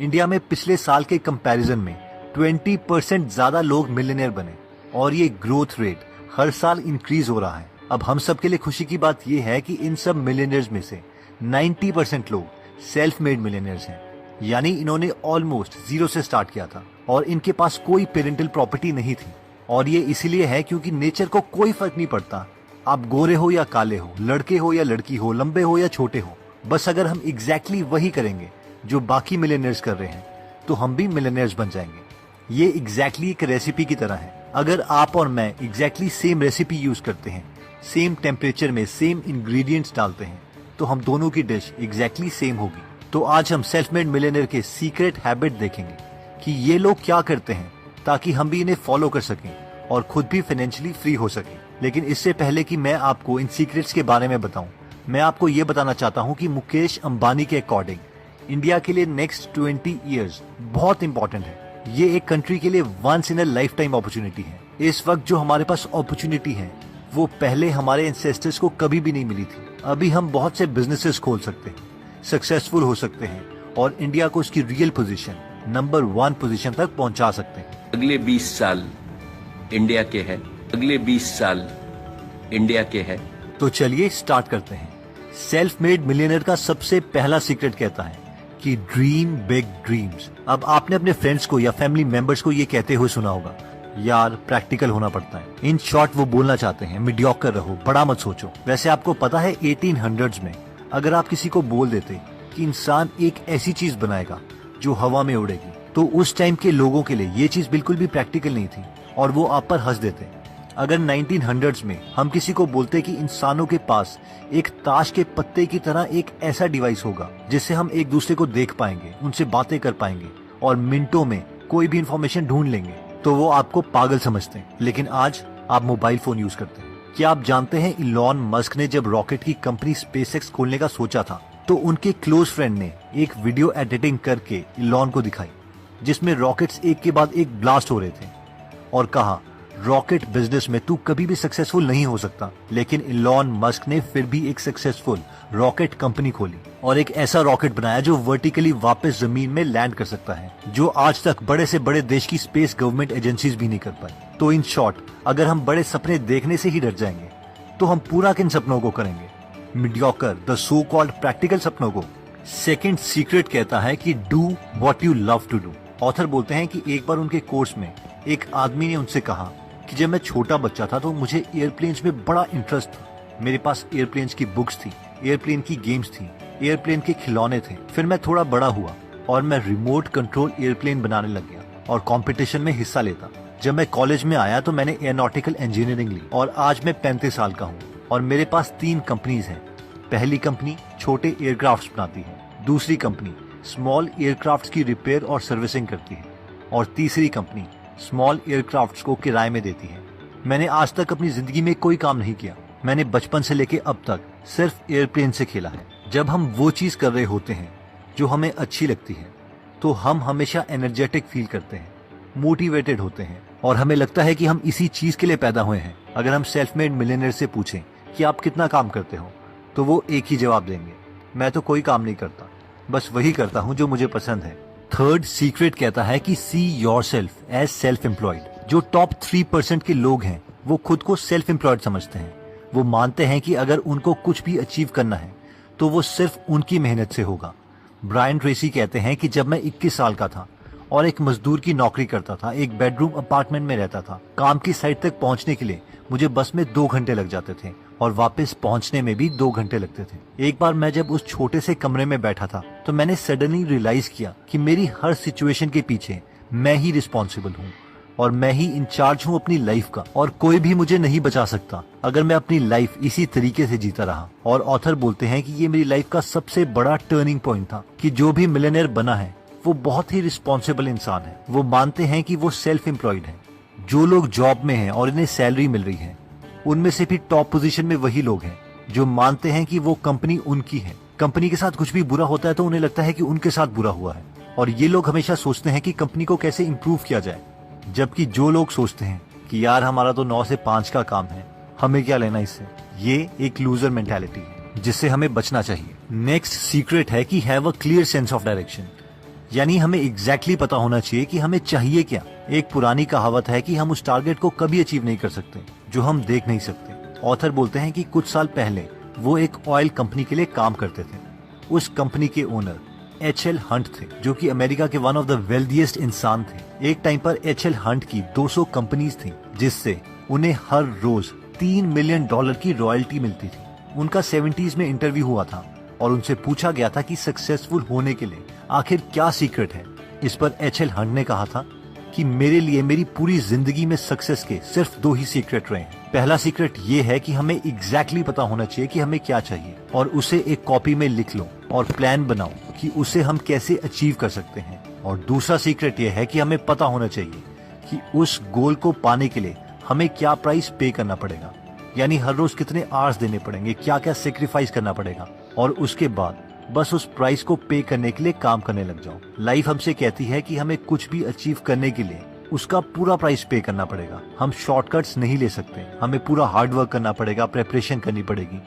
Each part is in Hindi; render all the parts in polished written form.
इंडिया में पिछले साल के कंपैरिजन में 20% ज्यादा लोग मिलियनेयर बने और ये ग्रोथ रेट हर साल इंक्रीज हो रहा है। अब हम सब के लिए खुशी की बात ये है कि इन सब मिलियनेयर्स में से 90% लोग सेल्फ मेड मिलियनेयर्स हैं, यानी इन्होंने ऑलमोस्ट जीरो से स्टार्ट किया था और इनके पास कोई पेरेंटल प्रॉपर्टी नहीं थी। और ये इसीलिए है क्योंकि नेचर को कोई फर्क नहीं पड़ता आप गोरे हो या काले हो, लड़के हो या लड़की हो, लंबे हो या छोटे हो। बस अगर हम एग्जैक्टली वही करेंगे जो बाकी मिलियनेयर्स कर रहे हैं तो हम भी मिलियनेयर्स बन जाएंगे। ये एग्जैक्टली एक रेसिपी की तरह है। अगर आप और मैं एग्जैक्टली सेम रेसिपी यूज करते हैं, सेम टेम्परेचर में सेम इंग्रेडिएंट्स डालते हैं, तो हम दोनों की डिश एग्जैक्टली सेम होगी। तो आज हम सेल्फ मेड मिलियनेयर के सीक्रेट हैबिट देखेंगे कि ये लोग क्या करते हैं ताकि हम भी इन्हें फॉलो कर सकें और खुद भी फाइनेंशियली फ्री हो सकें। लेकिन इससे पहले कि मैं आपको इन सीक्रेट्स के बारे में बताऊं, मैं आपको ये बताना चाहता हूं कि मुकेश अंबानी के अकॉर्डिंग इंडिया के लिए नेक्स्ट 20 इयर्स बहुत इंपॉर्टेंट है। ये एक कंट्री के लिए once in a lifetime opportunity है। इस वक्त जो हमारे पास अपॉर्चुनिटी है वो पहले हमारे एंसेस्टर्स को कभी भी नहीं मिली थी। अभी हम बहुत से बिजनेसेस खोल सकते हैं, सक्सेसफुल हो सकते हैं और इंडिया को उसकी रियल पोजीशन नंबर 1 पोजीशन तक पहुंचा सकते हैं। अगले 20 साल इंडिया के हैं, अगले 20 साल इंडिया के हैं। तो चलिए स्टार्ट करते हैं। सेल्फ मेड मिलियनेयर का सबसे पहला सीक्रेट कहता है कि ड्रीम बिग ड्रीम्स। अब आपने अपने फ्रेंड्स को या फैमिली मेंबर्स को ये कहते हुए सुना होगा, यार प्रैक्टिकल होना पड़ता है। इन शॉर्ट वो बोलना चाहते हैं मीडियोकर रहो, बड़ा मत सोचो। वैसे आपको पता है 1800s में अगर आप किसी को बोल देते कि इंसान एक ऐसी चीज बनाएगा जो हवा में उड़ेगी, तो उस टाइम के लोगों के लिए ये चीज बिल्कुल भी प्रैक्टिकल नहीं थी और वो आप पर हंस देते। अगर 1900s में हम किसी को बोलते कि इंसानों के पास एक ताश के पत्ते की तरह एक ऐसा डिवाइस होगा जिससे हम एक दूसरे को देख पाएंगे, उनसे बातें कर पाएंगे और मिनटों में कोई भी इंफॉर्मेशन ढूंढ लेंगे, तो वो आपको पागल समझते हैं। लेकिन आज आप मोबाइल फोन यूज करते हैं। क्या आप जानते हैं इलॉन मस्क ने जब रॉकेट की कंपनी स्पेसएक्स खोलने का सोचा था तो उनके क्लोज फ्रेंड ने एक वीडियो एडिटिंग करके इलॉन को दिखाई जिसमें रॉकेट्स एक के बाद एक ब्लास्ट हो रहे थे और कहा रॉकेट बिजनेस में तू कभी भी सक्सेसफुल नहीं हो सकता। लेकिन इलॉन मस्क ने फिर भी एक सक्सेसफुल रॉकेट कंपनी खोली और एक ऐसा रॉकेट बनाया जो वर्टिकली वापस जमीन में लैंड कर सकता है, जो आज तक बड़े से बड़े देश की स्पेस गवर्नमेंट एजेंसीज भी नहीं कर पाई। तो इन शॉर्ट, अगर हम बड़े सपने देखने से ही डर जाएंगे तो हम पूरा किन सपनों को करेंगे? Mediocre, the so called practical सपनों को। सेकंड सीक्रेट कहता है कि do what you love to do. Author बोलते हैं कि एक बार उनके कोर्स में एक आदमी ने उनसे कहा कि जब मैं छोटा बच्चा था तो मुझे एयरप्लेन्स में बड़ा इंटरेस्ट था। मेरे पास एयरप्लेन्स की बुक्स थी, एयरप्लेन की गेम्स थी, एयरप्लेन के खिलौने थे। फिर मैं थोड़ा बड़ा हुआ और मैं रिमोट कंट्रोल एयरप्लेन बनाने लग गया और कंपटीशन में हिस्सा लेता। जब मैं कॉलेज में आया तो मैंने एयरोनॉटिकल इंजीनियरिंग ली और आज मैं 35 साल का हूँ और मेरे पास 3 कंपनीज हैं। पहली कंपनी छोटे एयरक्राफ्ट बनाती है, दूसरी कंपनी स्मॉल एयरक्राफ्ट की रिपेयर और सर्विसिंग करती है और तीसरी कंपनी स्मॉल एयरक्राफ्ट्स को किराए में देती है। मैंने आज तक अपनी जिंदगी में कोई काम नहीं किया। मैंने बचपन से लेके अब तक सिर्फ एयरप्लेन से खेला है। जब हम वो चीज कर रहे होते हैं जो हमें अच्छी लगती है तो हम हमेशा एनर्जेटिक फील करते हैं, मोटिवेटेड होते हैं और हमें लगता है कि हम इसी चीज के लिए पैदा हुए हैं। अगर हम सेल्फ मेड मिलियनेयर से पूछें कि आप कितना काम करते हो तो वो एक ही जवाब देंगे, मैं तो कोई काम नहीं करता, बस वही करता हूँ जो मुझे पसंद है। थर्ड सीक्रेट कहता है कि see yourself as self employed. जो टॉप 3% के लोग हैं वो खुद को सेल्फ एम्प्लॉयड समझते हैं। वो मानते हैं कि अगर उनको कुछ भी अचीव करना है तो वो सिर्फ उनकी मेहनत से होगा। ब्रायन ट्रेसी कहते हैं कि जब मैं 21 साल का था और एक मजदूर की नौकरी करता था, एक बेडरूम अपार्टमेंट में रहता था, काम की साइट तक पहुंचने के लिए मुझे बस में 2 घंटे लग जाते थे और वापस पहुंचने में भी 2 घंटे लगते थे। एक बार मैं जब उस छोटे से कमरे में बैठा था तो मैंने सडनली रियलाइज किया कि मेरी हर सिचुएशन के पीछे मैं ही रिस्पॉन्सिबल हूँ और मैं ही इंचार्ज हूँ अपनी लाइफ का और कोई भी मुझे नहीं बचा सकता अगर मैं अपनी लाइफ इसी तरीके से जीता रहा। और ऑथर बोलते हैं कि ये मेरी लाइफ का सबसे बड़ा टर्निंग पॉइंट था कि जो भी मिलियनेयर बना है वो बहुत ही रिस्पॉन्सिबल इंसान है। वो मानते हैं कि वो सेल्फ एम्प्लॉयड है। जो लोग जॉब में हैं और इन्हें सैलरी मिल रही है, उनमें से भी टॉप पोजीशन में वही लोग हैं जो मानते हैं कि वो कंपनी उनकी है। कंपनी के साथ कुछ भी बुरा होता है तो उन्हें लगता है कि उनके साथ बुरा हुआ है और ये लोग हमेशा सोचते हैं कि कंपनी को कैसे इम्प्रूव किया जाए। जबकि जो लोग सोचते हैं कि यार हमारा तो 9 से 5 का काम है, हमें क्या लेना इससे, ये एक लूजर मेंटालिटी है जिससे हमें बचना चाहिए। नेक्स्ट सीक्रेट है कि have a clear sense of direction. यानी हमें एग्जैक्टली पता होना चाहिए कि हमें चाहिए क्या। एक पुरानी कहावत है कि हम उस टारगेट को कभी अचीव नहीं कर सकते जो हम देख नहीं सकते। ऑथर बोलते हैं कि कुछ साल पहले वो एक ऑयल कंपनी के लिए काम करते थे। उस कंपनी के ओनर एच.एल. हंट थे, जो कि अमेरिका के वन ऑफ द वेल्दीएस्ट इंसान थे। एक टाइम पर एच.एल. हंट की 200 कंपनीज थी, जिससे उन्हें हर रोज $3 मिलियन की रॉयल्टी मिलती थी। उनका 70s में इंटरव्यू हुआ था और उनसे पूछा गया था कि सक्सेसफुल होने के लिए आखिर क्या सीक्रेट है। इस पर एच.एल. हंट ने कहा था कि मेरे लिए मेरी पूरी जिंदगी में सक्सेस के सिर्फ 2 ही सीक्रेट रहे हैं। पहला सीक्रेट ये है कि हमें एग्जैक्टली पता होना चाहिए कि हमें क्या चाहिए और उसे एक कॉपी में लिख लो और प्लान बनाओ कि उसे हम कैसे अचीव कर सकते हैं। और दूसरा सीक्रेट ये है कि हमें पता होना चाहिए कि उस गोल को पाने के लिए हमें क्या प्राइस पे करना पड़ेगा, यानी हर रोज कितने आवर्स देने पड़ेंगे, क्या क्या सेक्रीफाइस करना पड़ेगा, और उसके बाद बस उस प्राइस को पे करने के लिए काम करने लग जाओ। लाइफ हमसे कहती है कि हमें कुछ भी अचीव करने के लिए उसका पूरा प्राइस पे करना पड़ेगा। हम शॉर्टकट्स नहीं ले सकते, हमें पूरा हार्ड वर्क करना पड़ेगा, प्रेपरेशन करनी पड़ेगी।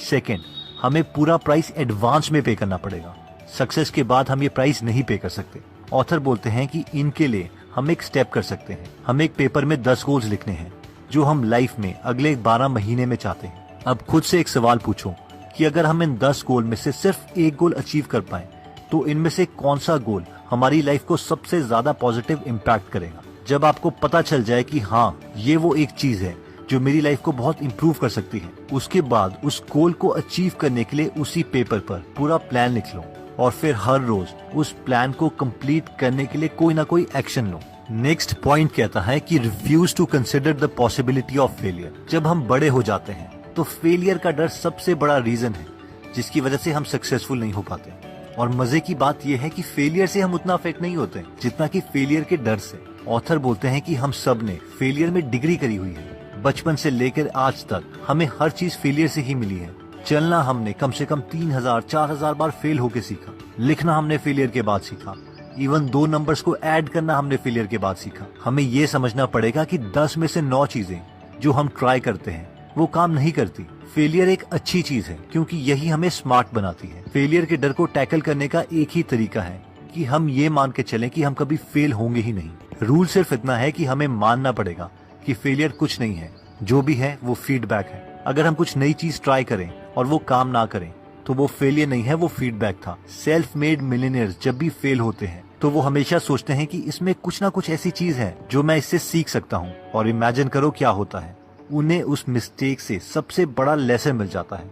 सेकेंड, हमें पूरा प्राइस एडवांस में पे करना पड़ेगा। सक्सेस के बाद हम ये प्राइस नहीं पे कर सकते। ऑथर बोलते हैं कि इनके लिए हम एक स्टेप कर सकते हैं। हम एक पेपर में 10 गोल्स लिखने हैं जो हम लाइफ में अगले 12 महीने में चाहते हैं। अब खुद से एक सवाल पूछो कि अगर हम इन 10 गोल में से सिर्फ एक गोल अचीव कर पाए तो इनमें से कौन सा गोल हमारी लाइफ को सबसे ज्यादा पॉजिटिव इम्पैक्ट करेगा। जब आपको पता चल जाए कि हाँ, ये वो एक चीज है जो मेरी लाइफ को बहुत इम्प्रूव कर सकती है, उसके बाद उस गोल को अचीव करने के लिए उसी पेपर पर पूरा प्लान लिख लो और फिर हर रोज उस प्लान को कंप्लीट करने के लिए कोई ना कोई एक्शन लो। नेक्स्ट पॉइंट कहता है कि refuse to consider the possibility of failure. जब हम बड़े हो जाते हैं तो फेलियर का डर सबसे बड़ा रीजन है जिसकी वजह से हम सक्सेसफुल नहीं हो पाते। और मजे की बात यह है कि फेलियर से हम उतना अफेक्ट नहीं होते जितना कि फेलियर के डर से। ऑथर बोलते हैं कि हम सब ने फेलियर में डिग्री करी हुई है। बचपन से लेकर आज तक हमें हर चीज फेलियर से ही मिली है। चलना हमने कम से कम 3000-4000 बार फेल होके सीखा। लिखना हमने फेलियर के बाद सीखा। इवन 2 नंबर्स को ऐड करना हमने फेलियर के बाद सीखा। हमें ये समझना पड़ेगा कि 10 में से 9 चीजें जो हम ट्राई करते हैं वो काम नहीं करती। फेलियर एक अच्छी चीज है क्योंकि यही हमें स्मार्ट बनाती है। फेलियर के डर को टैकल करने का एक ही तरीका है कि हम ये मान के चलें कि हम कभी फेल होंगे ही नहीं। रूल सिर्फ इतना है कि हमें मानना पड़ेगा कि फेलियर कुछ नहीं है, जो भी है वो फीडबैक है। अगर हम कुछ नई चीज ट्राई करें और वो काम ना करें तो वो फेलियर नहीं है, वो फीडबैक था। सेल्फ मेड मिलियनेयर्स जब भी फेल होते हैं तो वो हमेशा सोचते हैं कि इसमें कुछ ना कुछ ऐसी चीज है जो मैं इससे सीख सकता हूँ। और इमेजिन करो क्या होता है, उन्हें उस मिस्टेक से सबसे बड़ा लेसन मिल जाता है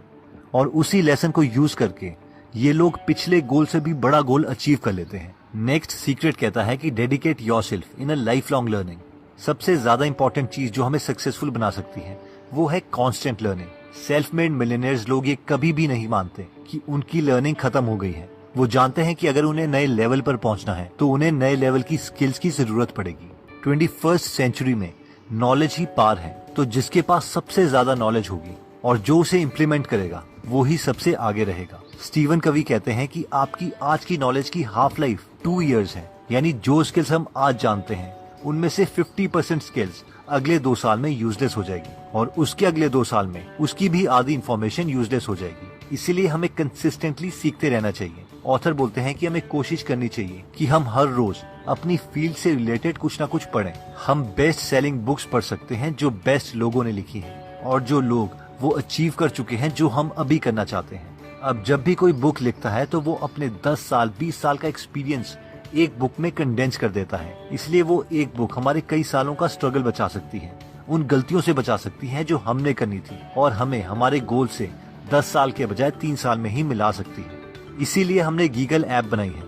और उसी लेसन को यूज करके ये लोग पिछले गोल से भी बड़ा गोल अचीव कर लेते हैं। नेक्स्ट सीक्रेट कहता है कि dedicate yourself in a life long learning. सबसे ज्यादा इंपॉर्टेंट चीज जो हमें सक्सेसफुल बना सकती है वो है constant learning. Self made millionaires लोग ये कभी भी नहीं मानते कि उनकी लर्निंग खत्म हो गई है। वो जानते हैं कि अगर उन्हें नए लेवल पर पहुंचना है तो उन्हें नए लेवल की स्किल्स की जरूरत पड़ेगी। 21st सेंचुरी में नॉलेज ही पार है, तो जिसके पास सबसे ज्यादा नॉलेज होगी और जो उसे इम्प्लीमेंट करेगा वो ही सबसे आगे रहेगा। स्टीवन कवी कहते हैं कि आपकी आज की नॉलेज की हाफ लाइफ 2 इयर्स है, यानी जो स्किल्स हम आज जानते हैं उनमें से 50% स्किल्स अगले 2 साल में यूजलेस हो जाएगी और उसके अगले 2 साल में उसकी भी आधी इंफॉर्मेशन यूजलेस हो जाएगी। इसीलिए हमें कंसिस्टेंटली सीखते रहना चाहिए। ऑथर बोलते हैं कि हमें कोशिश करनी चाहिए कि हम हर रोज अपनी फील्ड से रिलेटेड कुछ ना कुछ पढ़ें। हम बेस्ट सेलिंग बुक्स पढ़ सकते हैं जो बेस्ट लोगों ने लिखी हैं और जो लोग वो अचीव कर चुके हैं जो हम अभी करना चाहते हैं। अब जब भी कोई बुक लिखता है तो वो अपने 10 साल 20 साल का एक्सपीरियंस एक बुक में कंडेंस कर देता है। इसलिए वो एक बुक हमारे कई सालों का स्ट्रगल बचा सकती है, उन गलतियों से बचा सकती है जो हमने करनी थी और हमें हमारे गोल से 10 साल के बजाय 3 साल में ही मिला सकती है। इसीलिए हमने गीगल ऐप बनाई है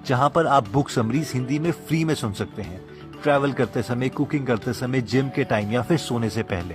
जहां पर आप बुक समरीज हिंदी में फ्री में सुन सकते हैं, ट्रैवल करते समय, कुकिंग करते समय, जिम के टाइम या फिर सोने से पहले।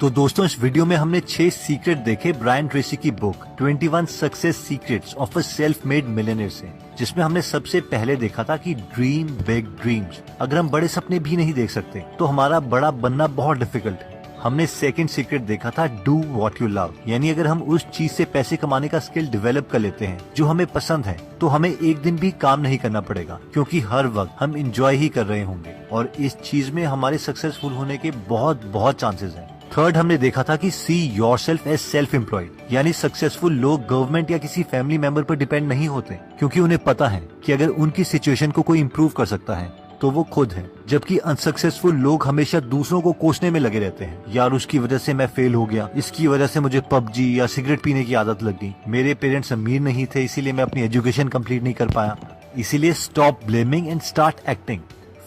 तो दोस्तों, इस वीडियो में हमने 6 सीक्रेट देखे ब्रायन ट्रेसी की book 21 success secrets of a self made millionaire से, जिसमें हमने सबसे पहले देखा था कि ड्रीम बिग ड्रीम्स। अगर हम बड़े सपने भी नहीं देख सकते तो हमारा बड़ा बनना बहुत डिफिकल्ट है। हमने सेकंड सीक्रेट देखा था डू व्हाट यू लव, यानी अगर हम उस चीज से पैसे कमाने का स्किल डेवलप कर लेते हैं जो हमें पसंद है तो हमें एक दिन भी काम नहीं करना पड़ेगा, क्योंकि हर वक्त हम इंजॉय ही कर रहे होंगे और इस चीज में हमारे सक्सेसफुल होने के बहुत चांसेस हैं। थर्ड हमने देखा था कि see yourself as self employed, यानी सक्सेसफुल लोग गवर्नमेंट या किसी फैमिली मेंबर पर डिपेंड नहीं होते, क्योंकि उन्हें पता है कि अगर उनकी सिचुएशन को कोई इम्प्रूव कर सकता है तो वो खुद है। जबकि अनसक्सेसफुल लोग हमेशा दूसरों को कोसने में लगे रहते हैं, यार उसकी वजह से मैं फेल हो गया, इसकी वजह से मुझे पबजी या सिगरेट पीने की आदत लग गई, मेरे पेरेंट्स अमीर नहीं थे इसीलिए मैं अपनी एजुकेशन कंप्लीट नहीं कर पाया। इसीलिए stop blaming and start acting.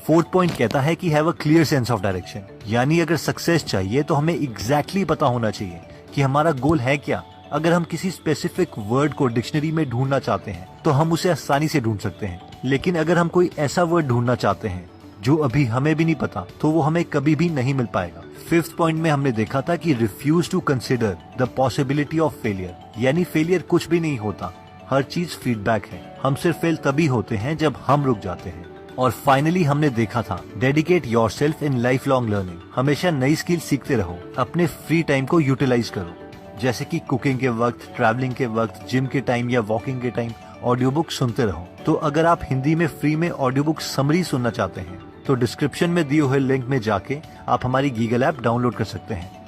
Fourth point कहता है कि have a clear sense of direction, यानी अगर सक्सेस चाहिए तो हमें एग्जैक्टली पता होना चाहिए कि हमारा गोल है क्या। अगर हम किसी स्पेसिफिक वर्ड को डिक्शनरी में ढूंढना चाहते हैं तो हम उसे आसानी से ढूंढ सकते हैं, लेकिन अगर हम कोई ऐसा वर्ड ढूंढना चाहते हैं जो अभी हमें भी नहीं पता तो वो हमें कभी भी नहीं मिल पाएगा। फिफ्थ पॉइंट में हमने देखा था कि refuse to consider the possibility of failure, यानी फेलियर कुछ भी नहीं होता, हर चीज फीडबैक है, हम सिर्फ फेल तभी होते हैं जब हम रुक जाते हैं। और फाइनली हमने देखा था dedicate yourself in life long learning, हमेशा नई स्किल सीखते रहो, अपने फ्री टाइम को यूटिलाइज करो, जैसे कि कुकिंग के वक्त, ट्रैवलिंग के वक्त, जिम के टाइम या वॉकिंग के टाइम ऑडियो बुक सुनते रहो। तो अगर आप हिंदी में फ्री में ऑडियो बुक समरी सुनना चाहते हैं तो डिस्क्रिप्शन में दिए हुए लिंक में जाके आप हमारी गीगल ऐप डाउनलोड कर सकते हैं।